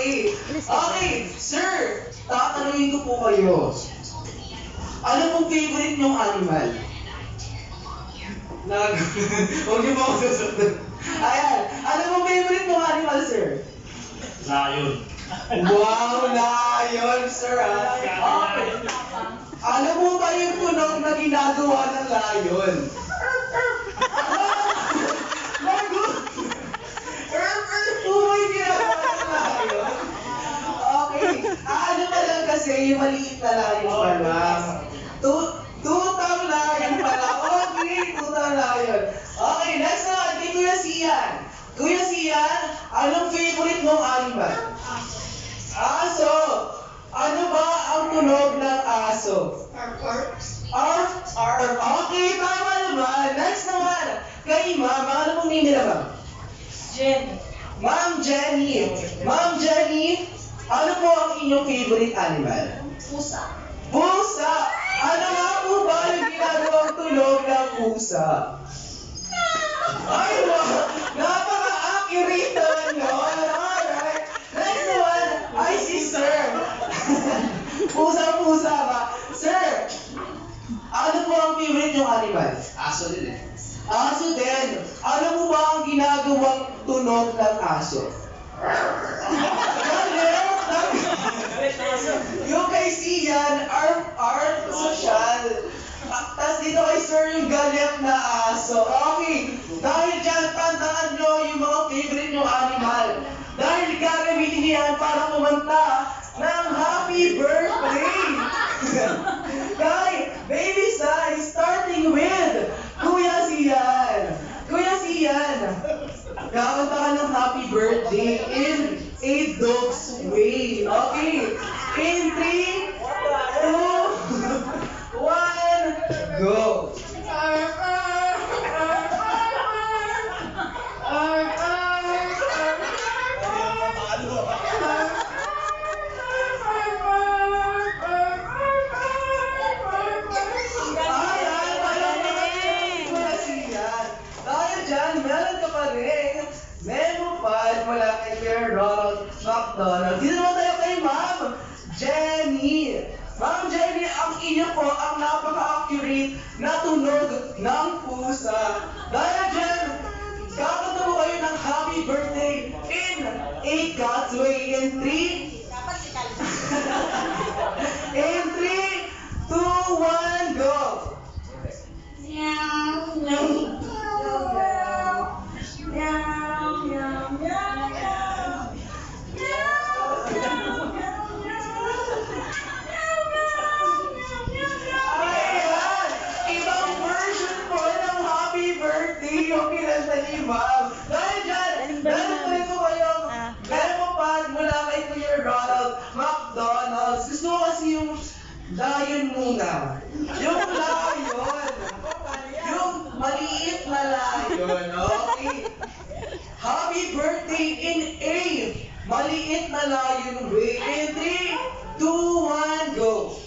Okay. Okay, sir. Tatanungin ko po kayo. Ano pong favorite niyong animal? Huwag niyo po ako sasagot. Ayan. Ano pong favorite niyong animal, sir? Lion. Wow, lion, sir. Okay. Ano po ba yung tunog na ginagawa ng lion? Lagot! Ano po ba yung ginagawa ng lion? Okay. Ano pa lang kasi, yung maliit na lion pa lang. Tutang lion pala. Okay, tutang lion. Okay, next naman, kay Kuya Sian. Kuya Sian, anong favorite mong animal? Aso. Ano ba ang tunog ng aso? Arf, arf. Okay, tama naman. Next naman, kay Ma'am. Ano pong name nila, Ma'am? Jenny. Ma'am Jenny. Ma'am Jenny, ano po ang inyong favorite animal? Pusa. Pusa. Ano nga po ba yung ginagawang tunog ng pusa? Ay, wow. Napaka-accurate naman yun. Alright. Next naman, ay si Sir. Pusa-pusa ba? Sir, ano po ang favorite yung animal? Aso din eh. Aso din. Ano po ba ang ginagawang tunog ng aso? Yung kay Sian, arf, social. Tapos dito kay Sir yung galit na aso. Okay, dahil dyan, tandaan nyo yung mga favorite nyong animal. Dahil gagamitin niyo yan para kumanta ng happy birthday. Kay Baby Sai, starting with Kuya Sian. Kuya Sian, kakanta ka ng happy birthday in a dog's way. Okay, in 3, 2, 1, go. Mula kay Kuya Ronald McDonald. Dito naman tayo kay Ma'am Jenny. Ma'am Jenny, ang inyo po ang napaka-accurate na tunog ng pusa. Dahil dyan, kakanta po kayo ng happy birthday in a God's way. In 3, Dapat sikal. in 3, 2, 1, go! Meow, meow. Meow, meow, meow. Ayan! Ibang version po ng happy birthday yung kinanta ni Ma'am. Dahil dyan, meron pa rin po kayong memopad mula kay Kuya Ronald McDonald's. Gusto ko kasi yung lion muna. Yung lion. Yung maliit na lion. Okay? Happy birthday in a maliit na lion way. In 3, 2, 1, go!